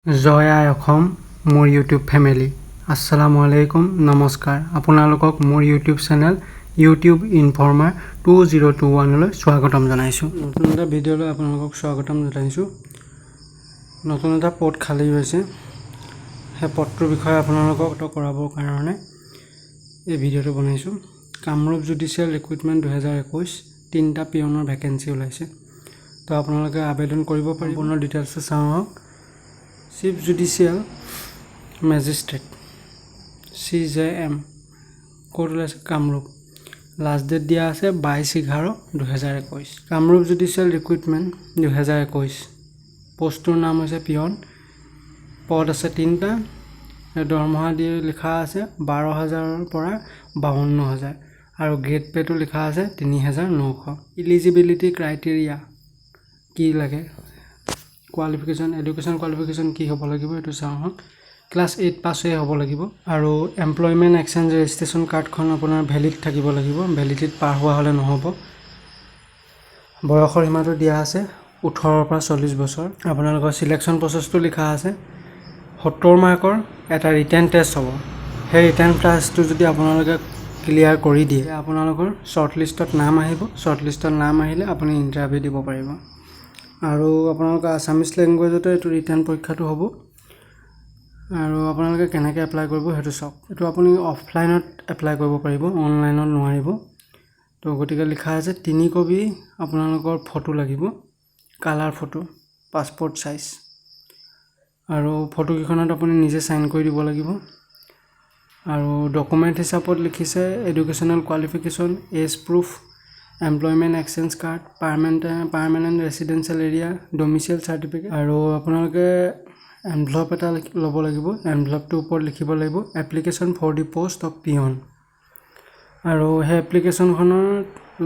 জয় আই অসম মোৰ YouTube family আসসালামু আলাইকুম নমস্কাৰ আপোনালোকক মোৰ ইউটিউব চেনেল ইউটিউব ইনফৰ্মাৰ 2021 লৈ স্বাগতম জনাইছো নতুন এটা ভিডিঅ'লৈ আপোনালোকক স্বাগতম জনাইছো নতুন এটা পদ খালী হৈছে হে পদটোৰ বিষয়ে আপোনালোকক অৱগত কৰাবৰ কাৰণে এই ভিডিঅ'টো বনাইছো কামৰূপ জুডিচিয়েল ৰিক্ৰুটমেণ্ট 2021 তিনটা পিয়নৰ ভ্যাকেন্সি ওলাইছে তো আপোনালোকে আবেদন কৰিব পাৰিব সম্পূৰ্ণ ডিটেইলছ চাওক Chief Judicial Magistrate CJM code ওলাইছে কামৰূপ লাষ্ট ডেট দিয়া আছে 22/11/2021 কামৰূপ জুডিচিয়েল ৰিক্ৰুটমেণ্ট 2021 পোষ্টৰ নাম হৈছে পিয়ন পদ আছে তিনটা দৰমহা দিয়ে লিখা আছে 12,000 ৰ পৰা 52,000 আৰু গ্ৰেড পেটো লিখা আছে 3,900 এলিজিবিলিটি ক্ৰাইটেৰিয়া কি লাগে qualification education qualification কি হ'ব লাগিব এটো চাওক ক্লাস 8 পাছ হৈ হ'ব লাগিব আৰু এমপ্লয়মেন্ট এক্সচেঞ্জ ৰেজিষ্ট্ৰেচন কাৰ্ডখন আপোনাৰ ভ্যালিড থাকিব লাগিব ভ্যালিডিটি পাৰ হোৱা হলে নহব বয়সৰ সীমাটো দিয়া আছে 18 ৰ পৰা 40 বছৰ আপোনালোকৰ সিলেকশন প্ৰসেসটো লিখা আছে 70 মাৰ্কৰ এটা ৰিটেন টেষ্ট হ'ব সেই ৰিটেন টেষ্টটো যদি আপোনালোকে ক্লিয়াৰ কৰি দিয়ে আপোনালোকৰ শৰ্ট লিষ্টত নাম আহিব শৰ্ট লিষ্টত নাম আহিলে আপুনি ইন্টাৰভিউ দিব পাৰিব আৰু আপোনালোকে আসামিজ ল্যাঙ্গুৱেজতে এটো ৰিটেন পৰীক্ষাটো হ'ব আৰু আপোনালোকে কেনেকৈ এপ্লাই কৰিব হেতু চাওক এটো আপুনি অফলাইনত এপ্লাই কৰিব পাৰিব অনলাইনত নোৱাৰিব তো গতিকে লিখা আছে 3 কপি আপোনালোকৰ ফটো লাগিব কালাৰ ফটো পাসপোৰ্ট সাইজ আৰু ফটো কিখনত আপুনি নিজে সাইন কৰি দিব লাগিব আৰু ডকুমেন্ট হিচাপত লিখিছে educational qualification age proof employment exchange card permanent residential area domicile certificate আৰু আপোনালোকে envelope এটা ল'ব লাগিব envelope টো ওপৰত লিখিব লাগিব application for the post of peon আৰু হে application খনৰ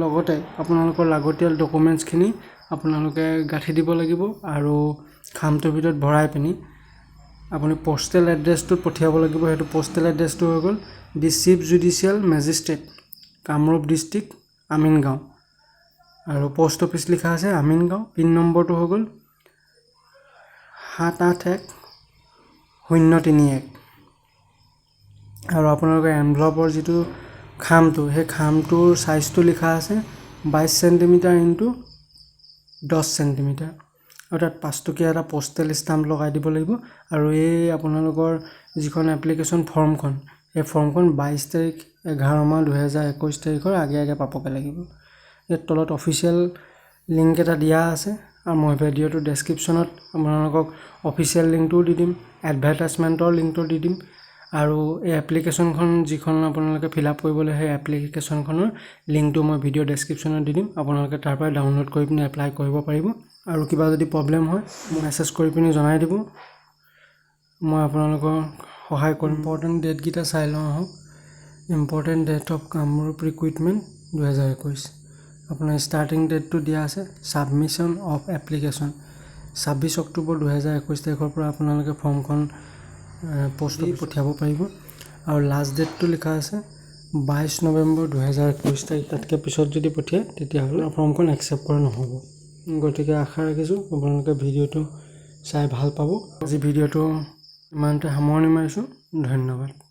লগতে আপোনালোকৰ লাগতিয়াল ডকুমেন্টছ খিনি আপোনালোকে গাঁঠি দিব লাগিব আৰু খামটোৰ ভিতৰত ভৰাই পিনি আপুনি পোষ্টেল এড্ৰেছটো পঠিয়াব লাগিব হেতু পোষ্টেল এড্ৰেছটো হৈ গল the chief judicial magistrate Kamrup district Amingaon আৰু পোষ্ট অফিস লিখা আছে আমিনগাঁও পিন নম্বৰটো হৈ গল 781-031 আৰু আপোনালোকৰ এনভেলপৰ যেটো খামটো হে খামটোৰ সাইজটো লিখা আছে 22 সেন্টিমিটাৰ * 10 সেন্টিমিটাৰ আৰু তাত 5 টকীয়া এটা পোষ্টেল ষ্টাম্প লগাই দিব লাগিব আৰু এই আপোনালোকৰ যিখন এপ্লিকেশন ফৰ্মখন এই ফৰ্মখন 22 তাৰিখ 11 মাহ 2021 তাৰিখৰ আগে পাবকে লাগিব এই তলত অফিচিয়েল লিংক এটা দিয়া আছে আৰু মই ভিডিওটো ডেসক্ৰিপচনত আপোনালোকক অফিচিয়েল লিংকটো দি দিম এডভাৰটাইজমেন্টৰ লিংকটো দি দিম আৰু এই এপ্লিকেশনখন যিখন আপোনালোকে ফিল আপ কৰিবলৈ সেই এপ্লিকেশনখনৰ লিংকটো মই ভিডিও ডেসক্ৰিপচনত দি দিম আপোনালোকে তাৰ পৰা ডাউনলোড কৰি পিনে এপ্লাই কৰিব পাৰিব আৰু কিবা যদি প্ৰবলেম হয় মেছেজ কৰি পিনে জনাই দিব মই আপোনালোকৰ সহায় কৰিম ইম্পৰ্টেন্ট ডেট গিটা চাই লওঁ আহক important date of Kamrup recruitment 2021 আপোনাৰ স্টাৰ্টিং ডেটটো দিয়া আছে সাবমিশন অফ এপ্লিকেশন 26 অক্টোবৰ 2021 তাৰিখৰ পৰা আপোনালোকে ফৰ্মখন পোষ্টত পঠিয়াব পাৰিব আৰু লাষ্ট ডেটটো লিখা আছে 22 নৱেম্বৰ 2021 তাৰিখ তাতকে পিছত যদি পঠিয়ায় তেতিয়া হলে ফৰ্মখন একচেপ্ট কৰা নহব গতিকে আশা ৰাখিছো আপোনালোকে ভিডিওটো চাই ভাল পাব আজি ভিডিওটো ইমানতে সামৰণি মাৰিছো ধন্যবাদ